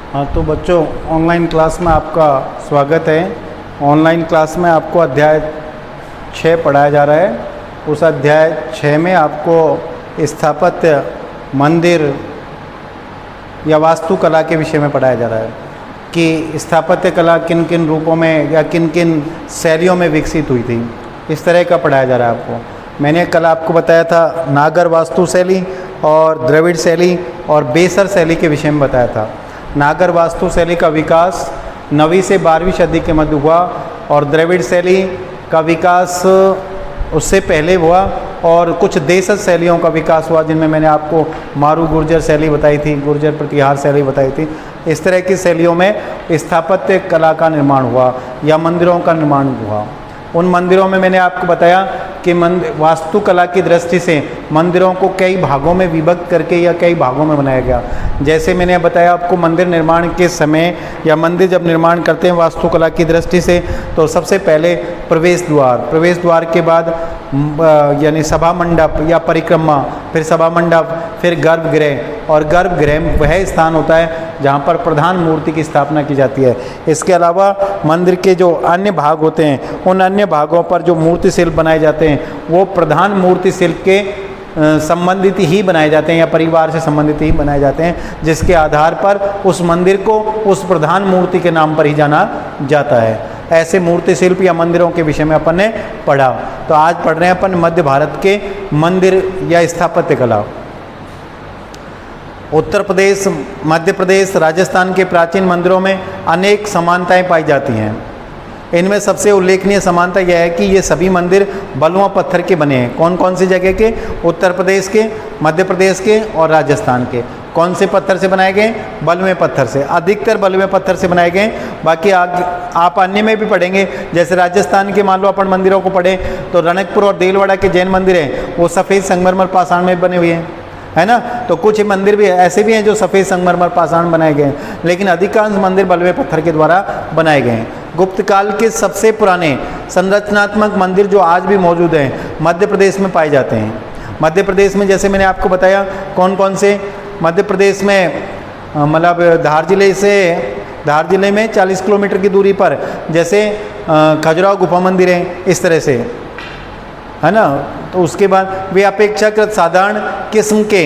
हाँ, तो बच्चों ऑनलाइन क्लास में आपका स्वागत है। ऑनलाइन क्लास में आपको अध्याय 6 पढ़ाया जा रहा है। उस अध्याय 6 में आपको स्थापत्य, मंदिर या वास्तुकला के विषय में पढ़ाया जा रहा है कि स्थापत्य कला किन किन रूपों में या किन किन शैलियों में विकसित हुई थी। इस तरह का पढ़ाया जा रहा है आपको। मैंने कल आपको बताया था नागर वास्तु शैली और द्रविड़ शैली और बेसर शैली के विषय में बताया था। नागर वास्तु शैली का विकास 9वीं से 12वीं सदी के मध्य हुआ और द्रविड़ शैली का विकास उससे पहले हुआ और कुछ देशज शैलियों का विकास हुआ, जिनमें मैंने आपको मारू गुर्जर शैली बताई थी, गुर्जर प्रतिहार शैली बताई थी। इस तरह की शैलियों में स्थापत्य कला का निर्माण हुआ या मंदिरों का निर्माण हुआ। उन मंदिरों में मैंने आपको बताया कि वास्तुकला की दृष्टि से मंदिरों को कई भागों में विभक्त करके या कई भागों में बनाया गया। जैसे मैंने बताया आपको, मंदिर निर्माण के समय या मंदिर जब निर्माण करते हैं वास्तुकला की दृष्टि से, तो सबसे पहले प्रवेश द्वार के बाद यानी सभा मंडप या परिक्रमा, फिर सभा मंडप, फिर गर्भगृह। और गर्भगृह वह स्थान होता है जहाँ पर प्रधान मूर्ति की स्थापना की जाती है। इसके अलावा मंदिर के जो अन्य भाग होते हैं, उन अन्य भागों पर जो मूर्ति शिल्प बनाए जाते हैं वो प्रधान मूर्ति शिल्प के संबंधित ही बनाए जाते हैं या परिवार से संबंधित ही बनाए जाते हैं, जिसके आधार पर उस मंदिर को उस प्रधान मूर्ति के नाम पर ही जाना जाता है। ऐसे मूर्ति शिल्प या मंदिरों के विषय में अपन ने पढ़ा। तो आज पढ़ रहे हैं अपन मध्य भारत के मंदिर या स्थापत्य कला। उत्तर प्रदेश, मध्य प्रदेश, राजस्थान के प्राचीन मंदिरों में अनेक समानताएं पाई जाती हैं। इनमें सबसे उल्लेखनीय समानता यह है कि ये सभी मंदिर बलुआ पत्थर के बने हैं। कौन कौन सी जगह के? उत्तर प्रदेश के, मध्य प्रदेश के और राजस्थान के। कौन से पत्थर से बनाए गए? बलुए पत्थर से, अधिकतर बलुए पत्थर से बनाए गए। बाकी आप अन्य में भी पढ़ेंगे। जैसे राजस्थान के मान लो अपन मंदिरों को पढ़े तो रणकपुर और देलवाड़ा के जैन मंदिर हैं, वो सफ़ेद संगमरमर पाषाण में बने हुए हैं, है ना। तो कुछ मंदिर भी ऐसे भी हैं जो सफ़ेद संगमरमर पाषाण बनाए गए हैं, लेकिन अधिकांश मंदिर बलुए पत्थर के द्वारा बनाए गए हैं। गुप्त काल के सबसे पुराने संरचनात्मक मंदिर जो आज भी मौजूद हैं मध्य प्रदेश में पाए जाते हैं। मध्य प्रदेश में जैसे मैंने आपको बताया कौन कौन से, मध्य प्रदेश में मतलब धार जिले में 40 किलोमीटर की दूरी पर जैसे खजुराहो गुफा मंदिर है, इस तरह से, है ना। तो उसके बाद वे अपेक्षाकृत साधारण किस्म के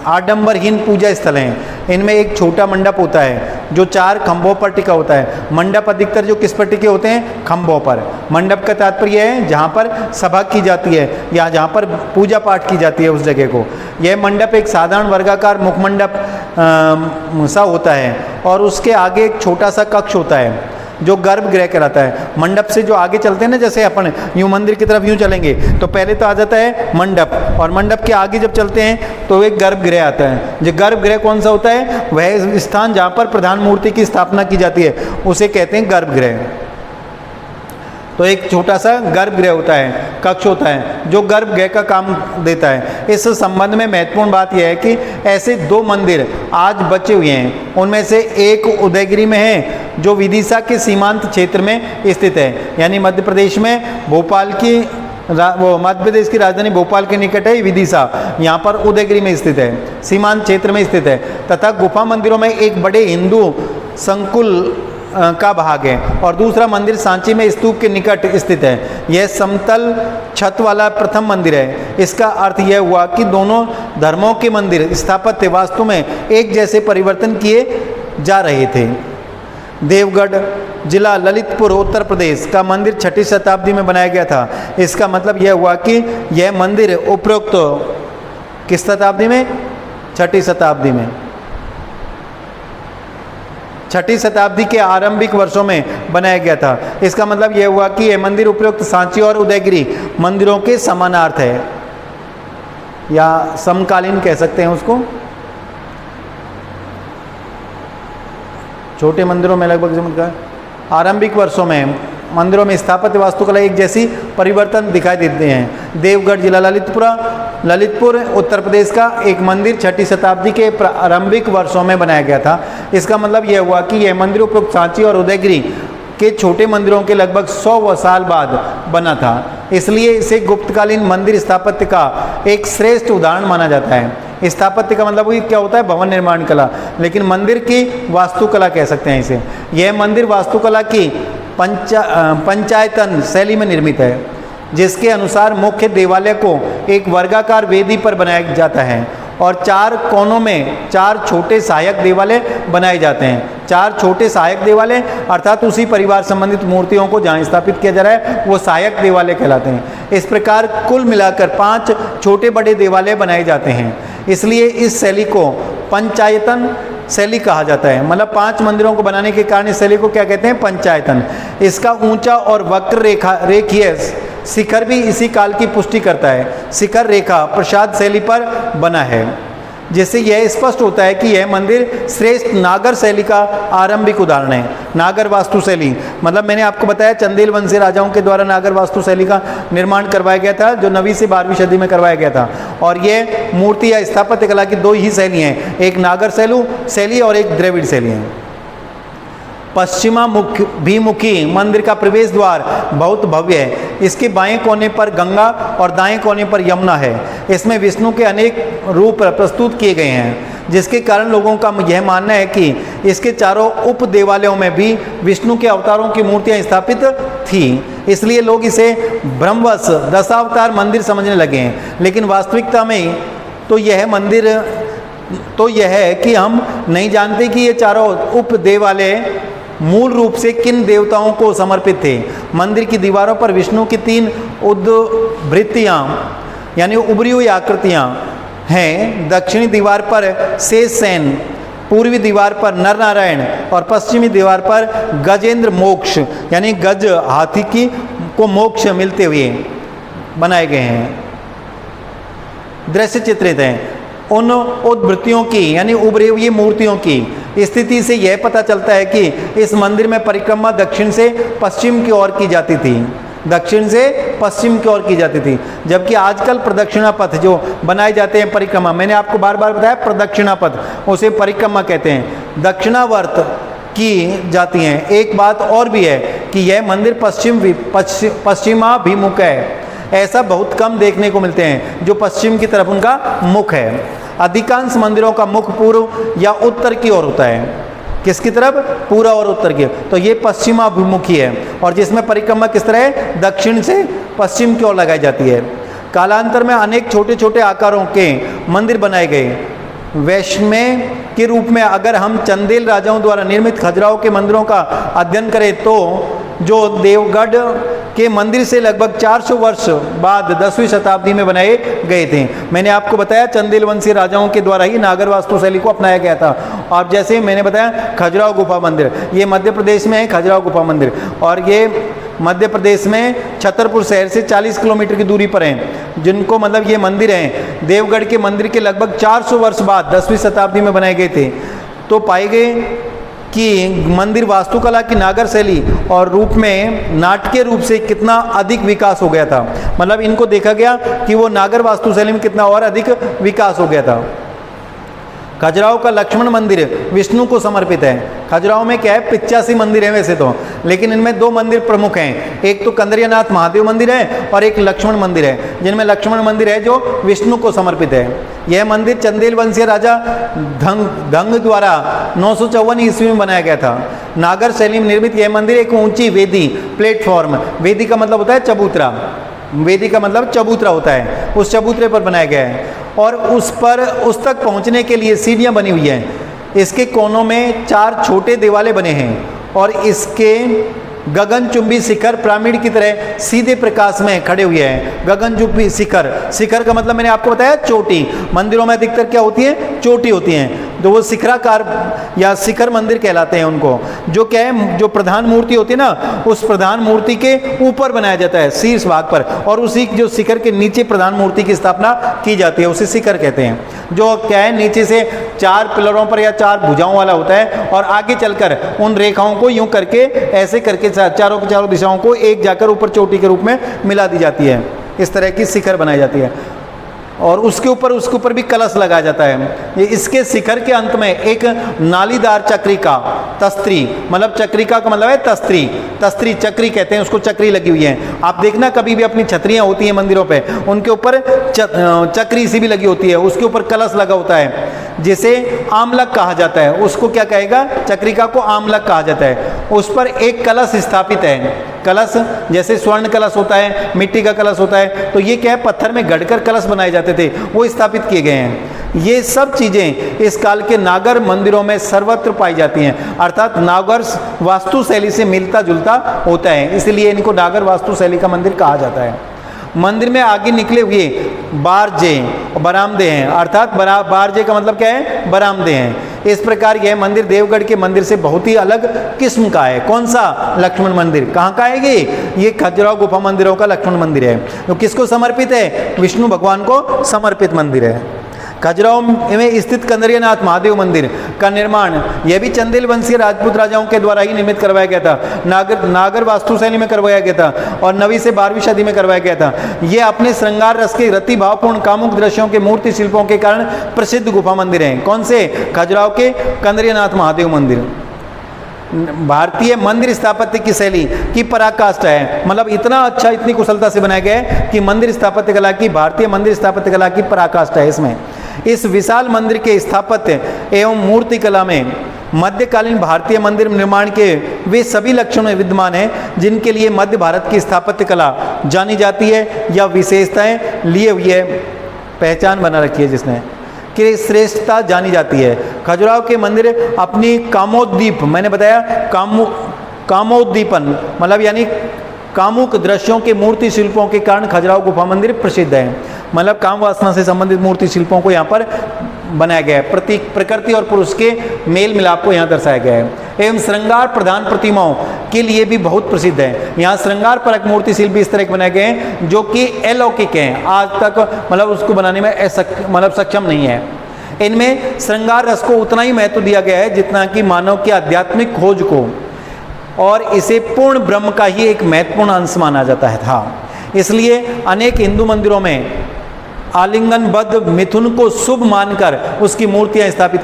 आडंबरहीन पूजा स्थल हैं। इनमें एक छोटा मंडप होता है जो 4 खंभों पर टिका होता है। मंडप अधिकतर जो किस पर टिके होते हैं? खंभों पर। मंडप का तात्पर्य है जहाँ पर सभा की जाती है या जहाँ पर पूजा पाठ की जाती है उस जगह को। यह मंडप एक साधारण वर्गाकार मुखमंडप सा होता है और उसके आगे एक छोटा सा कक्ष होता है जो गर्भगृह कहलाता है। मंडप से जो आगे चलते हैं ना, जैसे अपन यूँ मंदिर की तरफ यूँ चलेंगे तो पहले तो आ जाता है मंडप, और मंडप के आगे जब चलते हैं तो एक गर्भगृह आता है। जो गर्भगृह कौन सा होता है? वह स्थान जहाँ पर प्रधान मूर्ति की स्थापना की जाती है उसे कहते हैं गर्भगृह। तो एक छोटा सा गर्भगृह होता है, कक्ष होता है जो गर्भगृह का काम देता है। इस संबंध में महत्वपूर्ण बात यह है कि ऐसे 2 मंदिर आज बचे हुए हैं। उनमें से एक उदयगिरी में है जो विदिशा के सीमांत क्षेत्र में स्थित है, यानी मध्य प्रदेश में भोपाल की मध्य प्रदेश की राजधानी भोपाल के निकट है विदिशा, यहाँ पर उदयगिरी में स्थित है, सीमांत क्षेत्र में स्थित है। तथा गुफा मंदिरों में एक बड़े हिंदू संकुल का भाग है और दूसरा मंदिर सांची में स्तूप के निकट स्थित है। यह समतल छत वाला प्रथम मंदिर है। इसका अर्थ यह हुआ कि दोनों धर्मों के मंदिर स्थापत्य वास्तु में एक जैसे परिवर्तन किए जा रहे थे। देवगढ़ जिला ललितपुर उत्तर प्रदेश का मंदिर 6वीं शताब्दी में बनाया गया था। इसका मतलब यह हुआ कि यह मंदिर उपरोक्त किस शताब्दी में? 6वीं शताब्दी में। 6वीं शताब्दी के आरंभिक वर्षों में बनाया गया था। इसका मतलब यह हुआ कि यह मंदिर उपरोक्त सांची और उदयगिरी मंदिरों के समानार्थ है या समकालीन कह सकते हैं उसको। छोटे मंदिरों में लगभग आरंभिक वर्षों में मंदिरों में स्थापत्य वास्तुकला एक जैसी परिवर्तन दिखाई देते हैं। देवगढ़ जिला ललितपुर उत्तर प्रदेश का एक मंदिर 6वीं शताब्दी के प्रारंभिक वर्षों में बनाया गया था। इसका मतलब यह हुआ कि यह मंदिर उपरोक्त सांची और उदयगिरी के छोटे मंदिरों के लगभग 100 साल बाद बना था, इसलिए इसे गुप्तकालीन मंदिर स्थापत्य का एक श्रेष्ठ उदाहरण माना जाता है। स्थापत्य का मतलब क्या होता है, भवन निर्माण कला, लेकिन मंदिर की वास्तुकला कह सकते हैं इसे। यह मंदिर वास्तुकला की पंचायतन शैली में निर्मित है, जिसके अनुसार मुख्य देवालय को एक वर्गाकार वेदी पर बनाया जाता है और 4 कोनों में 4 छोटे सहायक देवालय बनाए जाते हैं। 4 छोटे सहायक देवालय अर्थात उसी परिवार संबंधित मूर्तियों को जहाँ स्थापित किया जा रहा है वो सहायक देवालय कहलाते हैं। इस प्रकार कुल मिलाकर 5 छोटे बड़े देवालय बनाए जाते हैं, इसलिए इस शैली को पंचायतन शैली कहा जाता है। मतलब 5 मंदिरों को बनाने के कारण इस शैली को क्या कहते हैं, पंचायतन। इसका ऊंचा और वक्र रेखीय शिखर भी इसी काल की पुष्टि करता है। शिखर रेखा प्रसाद शैली पर बना है, जिससे यह स्पष्ट होता है कि यह मंदिर श्रेष्ठ नागर शैली का आरंभिक उदाहरण है। नागर वास्तु शैली मतलब मैंने आपको बताया चंदेल वंशीय राजाओं के द्वारा नागर वास्तु शैली का निर्माण करवाया गया था, जो 9वीं से 12वीं सदी में करवाया गया था। और ये मूर्ति या स्थापत्य कला की 2 ही शैली हैं, एक नागर शैली और एक द्रविड़ शैली है। पश्चिमाभिमुखी मंदिर का प्रवेश द्वार बहुत भव्य है। इसके बाएं कोने पर गंगा और दाएं कोने पर यमुना है। इसमें विष्णु के अनेक रूप प्रस्तुत किए गए हैं, जिसके कारण लोगों का यह मानना है कि इसके चारों उप देवालयों में भी विष्णु के अवतारों की मूर्तियां स्थापित थी। इसलिए लोग इसे ब्रह्मवश दशावतार मंदिर समझने लगे हैं। लेकिन वास्तविकता में तो यह है कि हम नहीं जानते कि ये चारों उप देवालय मूल रूप से किन देवताओं को समर्पित थे। मंदिर की दीवारों पर विष्णु की 3 उद्वृत्तियाँ यानी उभरी हुई आकृतियाँ हैं। दक्षिणी दीवार पर शेषसेन, पूर्वी दीवार पर नर नारायण और पश्चिमी दीवार पर गजेंद्र मोक्ष यानी गज हाथी को मोक्ष मिलते हुए बनाए गए हैं। दृश्य चित्रित हैं। उन उद्वृत्तियों की यानी उभरी हुई मूर्तियों की स्थिति से यह पता चलता है कि इस मंदिर में परिक्रमा दक्षिण से पश्चिम की ओर की जाती थी। दक्षिण से पश्चिम की ओर की जाती थी, जबकि आजकल प्रदक्षिणा पथ जो बनाए जाते हैं परिक्रमा, मैंने आपको बार बार बताया प्रदक्षिणा पथ, उसे परिक्रमा कहते हैं, दक्षिणावर्त की जाती हैं। एक बात और भी है कि यह मंदिर पश्चिमाभिमुख है। ऐसा बहुत कम देखने को मिलते हैं जो पश्चिम की तरफ उनका मुख है। अधिकांश मंदिरों का मुख पूर्व या उत्तर की ओर होता है। किसकी तरफ? पूर्व और उत्तर की। तो ये पश्चिमाभिमुखी है और जिसमें परिक्रमा किस तरह है, दक्षिण से पश्चिम की ओर लगाई जाती है। कालांतर में अनेक छोटे छोटे आकारों के मंदिर बनाए गए। वैष्णव के रूप में अगर हम चंदेल राजाओं द्वारा निर्मित खजुराहो के मंदिरों का अध्ययन करें तो जो देवगढ़ के मंदिर से लगभग 400 वर्ष बाद 10वीं शताब्दी में बनाए गए थे। मैंने आपको बताया चंदेल वंशीय राजाओं के द्वारा ही नागर वास्तु शैली को अपनाया गया था। और जैसे मैंने बताया खजुराहो गुफा मंदिर, ये मध्य प्रदेश में है खजुराहो गुफा मंदिर, और ये मध्य प्रदेश में छतरपुर शहर से 40 किलोमीटर की दूरी पर हैं। जिनको मतलब ये मंदिर हैं देवगढ़ के मंदिर के लगभग 400 वर्ष बाद 10वीं शताब्दी में बनाए गए थे। तो पाए गए कि मंदिर वास्तुकला की नागर शैली और रूप में नाटकीय रूप से कितना अधिक विकास हो गया था। मतलब इनको देखा गया कि वो नागर वास्तु शैली में कितना और अधिक विकास हो गया था। खजुराहो का लक्ष्मण मंदिर विष्णु को समर्पित है। खजुराहो में क्या है, 85 मंदिर हैं वैसे तो, लेकिन इनमें 2 मंदिर प्रमुख हैं। एक तो कंदरियानाथ महादेव मंदिर है और एक लक्ष्मण मंदिर है, जिनमें लक्ष्मण मंदिर है जो विष्णु को समर्पित है। यह मंदिर चंदेल वंशीय राजा धंग द्वारा 954 ईस्वी में बनाया गया था। नागर शैली में निर्मित यह मंदिर एक ऊंची वेदी प्लेटफॉर्म, वेदी का मतलब होता है चबूतरा, वेदी का मतलब चबूतरा होता है, उस चबूतरे पर बनाया गया है और उस तक पहुंचने के लिए सीढ़ियां बनी हुई हैं। इसके कोनों में 4 छोटे देवालय बने हैं और इसके गगनचुंबी शिखर पिरामिड की तरह सीधे प्रकाश में खड़े हुए हैं। गगनचुंबी शिखर, शिखर का मतलब मैंने आपको बताया चोटी। मंदिरों में अधिकतर क्या होती है, चोटी होती हैं, तो वो शिखराकार या शिखर मंदिर कहलाते हैं उनको। जो क्या है, जो प्रधान मूर्ति होती है ना, उस प्रधान मूर्ति के ऊपर बनाया जाता है शीर्ष भाग पर, और उसी जो शिखर के नीचे प्रधान मूर्ति की स्थापना की जाती है, उसे शिखर कहते हैं। जो क्या है, नीचे से 4 पिलरों पर या 4 भुजाओं वाला होता है और आगे चलकर उन रेखाओं को यूं करके ऐसे करके चारों की चारों दिशाओं को एक जाकर ऊपर चोटी के रूप में मिला दी जाती है। इस तरह की शिखर बनाई जाती है। और उसके ऊपर भी कलश लगाया जाता है। ये इसके शिखर के अंत में एक नालीदार चक्रिका, तस्त्री, मतलब चक्रिका का मतलब है तस्त्री, तस्त्री चक्री कहते हैं उसको, चक्री लगी हुई है। आप देखना कभी भी अपनी छतरियाँ होती हैं मंदिरों पे, उनके ऊपर चक्री सी भी लगी होती है, उसके ऊपर कलश लगा होता है जिसे आमलक कहा जाता है। उसको क्या कहेगा, चक्रिका को आमलक कहा जाता है। उस पर एक कलश स्थापित है। कलश जैसे स्वर्ण कलश होता है, मिट्टी का कलश होता है, तो ये क्या है, पत्थर में गढ़कर कलश बनाए जाते थे, वो स्थापित किए गए हैं। ये सब चीज़ें इस काल के नागर मंदिरों में सर्वत्र पाई जाती हैं, अर्थात नागर वास्तुशैली से मिलता जुलता होता है, इसलिए इनको नागर वास्तुशैली का मंदिर कहा जाता है। मंदिर में आगे निकले हुए बारजे बरामदे हैं, अर्थात बारजे का मतलब क्या है, बरामदे हैं। इस प्रकार यह मंदिर देवगढ़ के मंदिर से बहुत ही अलग किस्म का है। कौन सा, लक्ष्मण मंदिर। कहाँ का है ये खजुराहो गुफा मंदिरों का लक्ष्मण मंदिर है। तो किसको समर्पित है, विष्णु भगवान को समर्पित मंदिर है। खजुराहो में स्थित कंदरियानाथ महादेव मंदिर का निर्माण यह भी चंदेल वंशीय राजपूत राजाओं के द्वारा ही निर्मित करवाया गया था। नागर वास्तुशैली में करवाया गया था और 9वीं से 12वीं सदी में करवाया गया था। यह अपने श्रृंगार रस के रति भावपूर्ण कामुक दृश्यों के मूर्ति शिल्पों के कारण प्रसिद्ध गुफा मंदिर हैं। कौन से, खजुराहो के कंदरियानाथ महादेव मंदिर। भारतीय मंदिर स्थापत्य की शैली की पराकाष्ठा है, मतलब इतना अच्छा, इतनी कुशलता से बनाया गया है कि मंदिर स्थापत्य कला की, भारतीय मंदिर स्थापत्य कला की पराकाष्ठा है इसमें। इस विशाल मंदिर के स्थापत्य एवं मूर्ति कला में मध्यकालीन भारतीय मंदिर निर्माण के वे सभी लक्षण विद्यमान हैं जिनके लिए मध्य भारत की स्थापत्य कला जानी जाती है या विशेषताएं लिए हुई है, पहचान बना रखी है जिसने कि श्रेष्ठता जानी जाती है। खजुराहो के मंदिर अपनी कामोद्दीप, मैंने बताया कामोद्दीपन मतलब यानी कामुक दृश्यों के मूर्ति शिल्पों के कारण खजुराहो गुफा मंदिर प्रसिद्ध है। मतलब काम वासना से संबंधित मूर्ति शिल्पों को यहाँ पर बनाया गया है, प्रकृति और पुरुष के मेल मिलाप को यहाँ दर्शाया गया है। एवं श्रृंगार प्रधान प्रतिमाओं के लिए भी बहुत प्रसिद्ध है। यहाँ श्रृंगार परक मूर्ति शिल्प इस तरह के बनाए गए हैं जो कि अलौकिक हैं, आज तक मतलब उसको बनाने में सक्षम नहीं है। इनमें श्रृंगार रस को उतना ही महत्व दिया गया है जितना कि मानव की आध्यात्मिक खोज को, और इसे पूर्ण ब्रह्म का ही एक महत्वपूर्ण अंश माना जाता है था। इसलिए अनेक हिंदू मंदिरों में आलिंगनबद्ध मिथुन को शुभ मानकर उसकी मूर्तियां स्थापित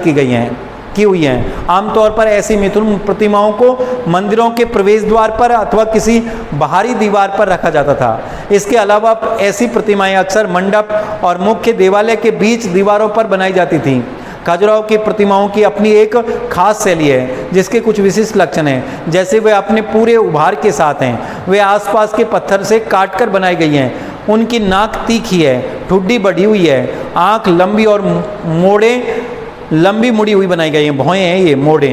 की हुई हैं। आमतौर पर ऐसी मिथुन प्रतिमाओं को मंदिरों के प्रवेश द्वार पर अथवा किसी बाहरी दीवार पर रखा जाता था। इसके अलावा ऐसी प्रतिमाएं अक्सर मंडप और मुख्य देवालय के बीच दीवारों पर बनाई जाती थीं। खजुराहो की प्रतिमाओं की अपनी एक खास शैली है जिसके कुछ विशिष्ट लक्षण हैं, जैसे वे अपने पूरे उभार के साथ हैं, वे आसपास के पत्थर से काटकर बनाई गई हैं, उनकी नाक तीखी है, ठुड्डी बढ़ी हुई है, आंख लंबी और मोड़े लंबी मुड़ी हुई बनाई गई हैं, भौएँ हैं ये मोड़े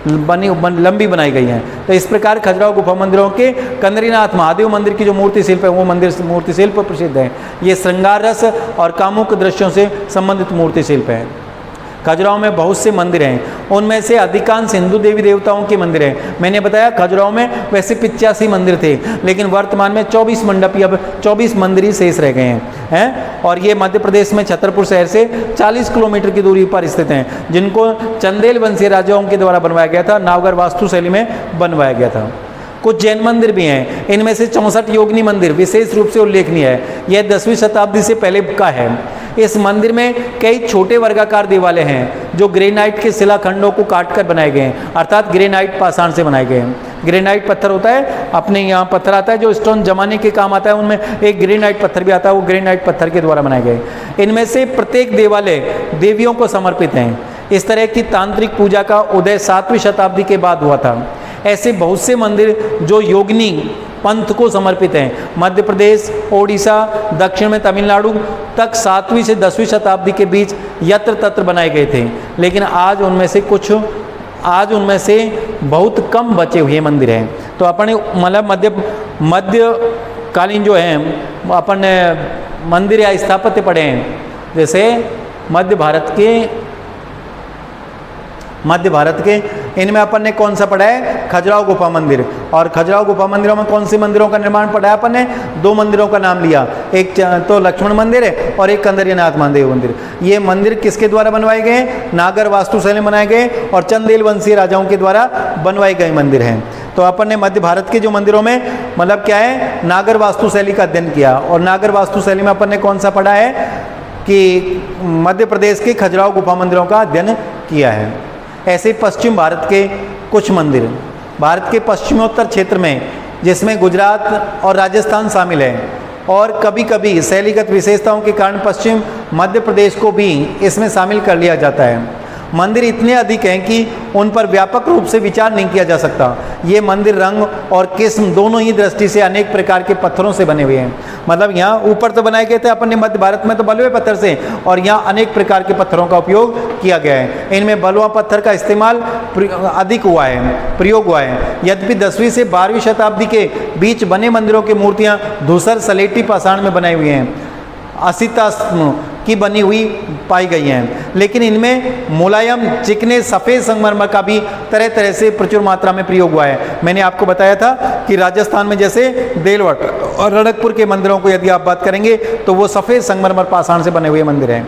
लंबी बनाई गई हैं। तो इस प्रकार खजुराहो गुफा मंदिरों के कंदरीनाथ महादेव मंदिर की जो मूर्ति शिल्प है वो मूर्ति शिल्प प्रसिद्ध है। ये श्रृंगार रस और कामुक दृश्यों से संबंधित मूर्ति शिल्प है। खजुराहो में बहुत से मंदिर हैं, उनमें से अधिकांश हिंदू देवी देवताओं के मंदिर हैं। मैंने बताया खजुराहो में वैसे 85 मंदिर थे, लेकिन वर्तमान में 24 मंडपी, अब 24 मंदिर ही शेष रह गए हैं। और ये मध्य प्रदेश में छतरपुर शहर से 40 किलोमीटर की दूरी पर स्थित हैं, जिनको चंदेल वंशीय राजाओं के द्वारा बनवाया गया था, नागर वास्तुशैली में बनवाया गया था। कुछ जैन मंदिर भी हैं, इनमें से 64 योगिनी मंदिर विशेष रूप से उल्लेखनीय है। यह 10वीं शताब्दी से पहले का है। इस मंदिर में कई छोटे वर्गाकार देवालय हैं जो ग्रेनाइट के शिलाखंडों को काटकर बनाए गए हैं, अर्थात ग्रेनाइट पाषाण से बनाए गए हैं। ग्रेनाइट पत्थर होता है, अपने यहाँ पत्थर आता है जो स्टोन जमाने के काम आता है, उनमें एक ग्रेनाइट पत्थर भी आता है, वो ग्रेनाइट पत्थर के द्वारा बनाए गए। इनमें से प्रत्येक देवालय देवियों को समर्पित हैं। इस तरह की तांत्रिक पूजा का उदय 7वीं शताब्दी के बाद हुआ था। ऐसे बहुत से मंदिर जो योगिनी पंथ को समर्पित हैं, मध्य प्रदेश, ओडिशा, दक्षिण में तमिलनाडु तक 7वीं से 10वीं शताब्दी के बीच यत्र तत्र बनाए गए थे, लेकिन आज उनमें से बहुत कम बचे हुए मंदिर हैं। तो अपने मतलब मध्यकालीन जो हैं अपन मंदिर या स्थापत्य पढ़े हैं, जैसे मध्य भारत के इनमें अपन ने कौन सा पढ़ा है, खजुराहो गुफा मंदिर। और खजुराहो गुफा मंदिरों में कौन से मंदिरों का निर्माण पढ़ा है अपन ने, 2 मंदिरों का नाम लिया, एक तो लक्ष्मण मंदिर है और एक कंदरियानाथ महादेव मंदिर। ये मंदिर किसके द्वारा बनवाए गए हैं, नागर वास्तुशैली में बनाए गए और चंदेल वंशीय राजाओं के द्वारा बनवाए गए मंदिर हैं। तो अपन ने मध्य भारत के जो मंदिरों में मतलब क्या है, नागर वास्तुशैली का अध्ययन किया। और नागर वास्तुशैली में अपन ने कौन सा पढ़ा है, कि मध्य प्रदेश के खजुराहो गुफा मंदिरों का अध्ययन किया है। ऐसे पश्चिम भारत के कुछ मंदिर, भारत के पश्चिमोत्तर क्षेत्र में जिसमें गुजरात और राजस्थान शामिल है, और कभी कभी शैलीगत विशेषताओं के कारण पश्चिम मध्य प्रदेश को भी इसमें शामिल कर लिया जाता है। मंदिर इतने अधिक हैं कि उन पर व्यापक रूप से विचार नहीं किया जा सकता। ये मंदिर रंग और किस्म दोनों ही दृष्टि से अनेक प्रकार के पत्थरों से बने हुए हैं। मतलब यहाँ ऊपर तो बनाए गए थे अपने मध्य भारत में तो बलुए पत्थर से, और यहाँ अनेक प्रकार के पत्थरों का उपयोग किया गया है। इनमें बलुआ पत्थर का इस्तेमाल अधिक हुआ है, प्रयोग हुआ है। यद्यपि 10वीं से 12वीं शताब्दी के बीच बने मंदिरों की मूर्तियाँ धूसर सलेटी पाषाण में बनाई हुई हैं, असिता की बनी हुई पाई गई हैं, लेकिन इनमें मुलायम चिकने सफ़ेद संगमरमर का भी तरह तरह से प्रचुर मात्रा में प्रयोग हुआ है। मैंने आपको बताया था कि राजस्थान में जैसे देलवट और रणकपुर के मंदिरों को यदि आप बात करेंगे तो वो सफ़ेद संगमरमर पाषाण से बने हुए मंदिर हैं।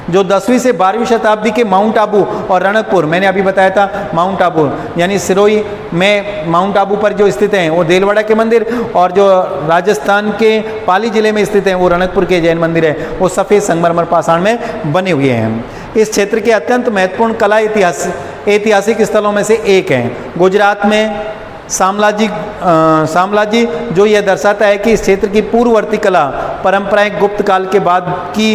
जो 10वीं से 12वीं शताब्दी के माउंट आबू और रणकपुर, मैंने अभी बताया था माउंट आबू यानी सिरोही में माउंट आबू पर जो स्थित हैं वो देलवाड़ा के मंदिर, और जो राजस्थान के पाली जिले में स्थित हैं वो रणकपुर के जैन मंदिर है, वो सफ़ेद संगमरमर पाषाण में बने हुए हैं। इस क्षेत्र के अत्यंत महत्वपूर्ण कला ऐतिहासिक स्थलों में से एक है। गुजरात में साम्राज्य जो यह दर्शाता है कि इस क्षेत्र की पूर्ववर्ती कला परंपराएं गुप्त काल के बाद की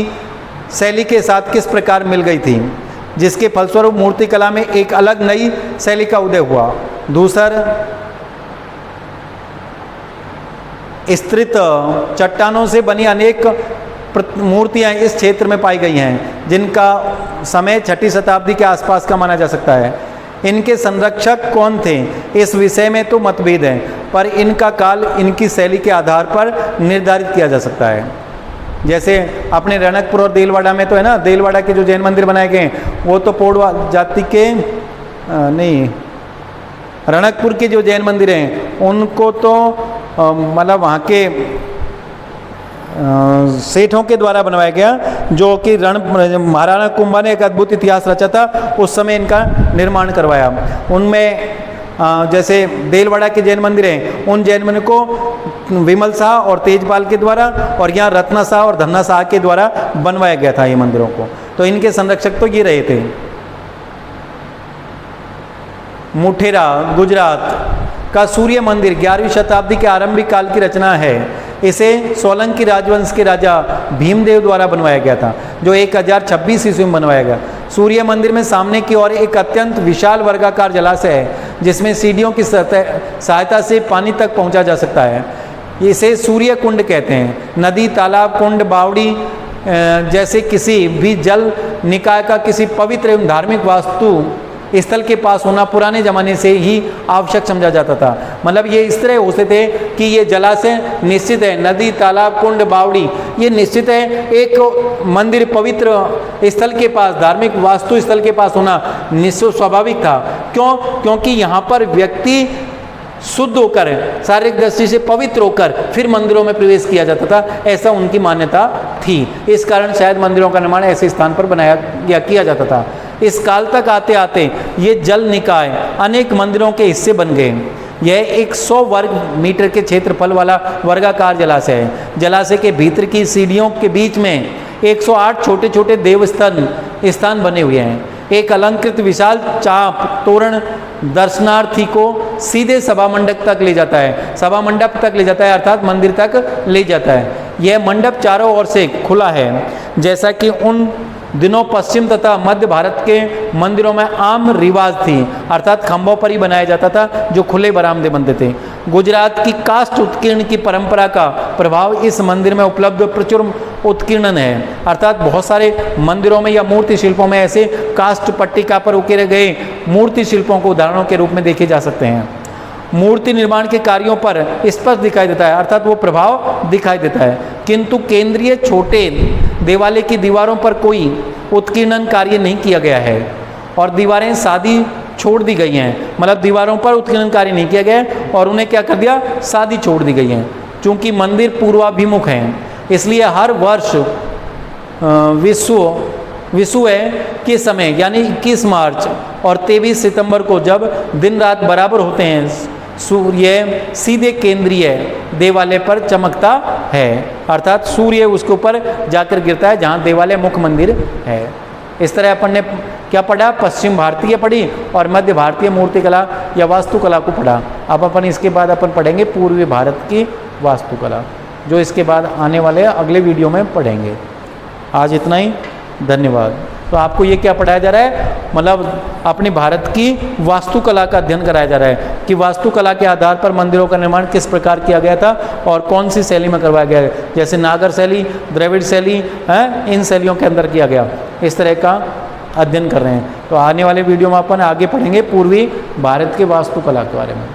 शैली के साथ किस प्रकार मिल गई थी, जिसके फलस्वरूप मूर्ति कला में एक अलग नई शैली का उदय हुआ। दूसर, स्तरित चट्टानों से बनी अनेक मूर्तियां इस क्षेत्र में पाई गई हैं, जिनका समय 6वीं शताब्दी के आसपास का माना जा सकता है। इनके संरक्षक कौन थे, इस विषय में तो मतभेद है, पर इनका काल इनकी शैली के आधार पर निर्धारित किया जा सकता है। जैसे अपने रणकपुर और देलवाड़ा में तो है ना, देलवाड़ा के जो जैन मंदिर बनाए गए हैं वो तो पोड़वा जाति के नहीं, रणकपुर के जो जैन मंदिर हैं उनको तो मतलब वहाँ के सेठों के द्वारा बनवाया गया, जो कि महाराणा कुंभा ने एक अद्भुत इतिहास रचा था, उस समय इनका निर्माण करवाया। उनमें जैसे देलवाड़ा के जैन मंदिर हैं, उन जैन मंदिर को विमल शाह और तेजपाल के द्वारा, और यहाँ रत्ना शाह और धन्ना शाह के द्वारा बनवाया गया था ये मंदिरों को। तो इनके संरक्षक तो ये रहे थे। मुठेरा गुजरात का सूर्य मंदिर 11वीं शताब्दी के आरंभिक काल की रचना है। इसे सोलंकी राजवंश के राजा भीमदेव द्वारा बनवाया गया था, जो 1026 ईस्वी में बनवाया गया। सूर्य मंदिर में सामने की ओर एक अत्यंत विशाल वर्गाकार जलाशय है, जिसमें सीढ़ियों की सहायता से पानी तक पहुंचा जा सकता है। इसे सूर्य कुंड कहते हैं। नदी, तालाब, कुंड, बावड़ी जैसे किसी भी जल निकाय का किसी पवित्र एवं धार्मिक वास्तु स्थल के पास होना पुराने ज़माने से ही आवश्यक समझा जाता था। मतलब ये इस तरह होते थे कि ये जलाशय निश्चित है, नदी, तालाब, कुंड, बावड़ी ये निश्चित है। एक मंदिर पवित्र स्थल के पास, धार्मिक वास्तु स्थल के पास होना निश्चित स्वाभाविक था। क्यों? क्योंकि यहाँ पर व्यक्ति शुद्ध होकर, शारीरिक दृष्टि से पवित्र होकर फिर मंदिरों में प्रवेश किया जाता था, ऐसा उनकी मान्यता थी। इस कारण शायद मंदिरों का निर्माण ऐसे स्थान पर बनाया या किया जाता था। इस काल तक आते आते ये जल निकाय अनेक मंदिरों के हिस्से बन गए। यह 100 वर्ग मीटर के क्षेत्रफल वाला वर्गाकार जलाशय है। जलाशय के भीतर की सीढ़ियों के बीच में 108 छोटे छोटे देवस्थान बने हुए हैं। एक अलंकृत विशाल चाप तोरण दर्शनार्थी को सीधे सभा मंडप तक ले जाता है, सभा मंडप तक ले जाता है अर्थात मंदिर तक ले जाता है। यह मंडप चारों ओर से खुला है, जैसा कि उन दिनों पश्चिम तथा मध्य भारत के मंदिरों में आम रिवाज थी, अर्थात खंभों पर ही बनाया जाता था, जो खुले बरामदे बनते थे। गुजरात की काष्ठ उत्कीर्ण की परंपरा का प्रभाव इस मंदिर में उपलब्ध प्रचुर उत्कीर्णन है, अर्थात बहुत सारे मंदिरों में या मूर्ति शिल्पों में ऐसे काष्ठ पट्टिका पर उकेरे गए मूर्ति शिल्पों को उदाहरणों के रूप में देखे जा सकते हैं। मूर्ति निर्माण के कार्यों पर स्पष्ट दिखाई देता है, अर्थात वो प्रभाव दिखाई देता है, किंतु केंद्रीय छोटे देवालय की दीवारों पर कोई उत्कीर्णन कार्य नहीं किया गया है और दीवारें सादी छोड़ दी गई हैं। मतलब दीवारों पर उत्कीर्णन कार्य नहीं किया गया और उन्हें क्या कर दिया, सादी छोड़ दी गई हैं। चूँकि मंदिर पूर्वाभिमुख हैं, इसलिए हर वर्ष विषुव के समय यानी 21 मार्च और 23 सितंबर को जब दिन रात बराबर होते हैं, सूर्य सीधे केंद्रीय देवालय पर चमकता है, अर्थात सूर्य उसके ऊपर जाकर गिरता है जहाँ देवालय मुख्य मंदिर है। इस तरह अपन ने क्या पढ़ा, पश्चिम भारतीय पढ़ी और मध्य भारतीय मूर्तिकला या वास्तुकला को पढ़ा। अब अपन इसके बाद अपन पढ़ेंगे पूर्वी भारत की वास्तुकला, जो इसके बाद आने वाले अगले वीडियो में पढ़ेंगे। आज इतना ही, धन्यवाद। तो आपको ये क्या पढ़ाया जा रहा है, मतलब अपने भारत की वास्तुकला का अध्ययन कराया जा रहा है कि वास्तुकला के आधार पर मंदिरों का निर्माण किस प्रकार किया गया था और कौन सी शैली में करवाया गया है, जैसे नागर शैली, द्रविड़ शैली है, इन शैलियों के अंदर किया गया, इस तरह का अध्ययन कर रहे हैं। तो आने वाले वीडियो में अपन आगे पढ़ेंगे पूर्वी भारत के वास्तुकला के बारे में।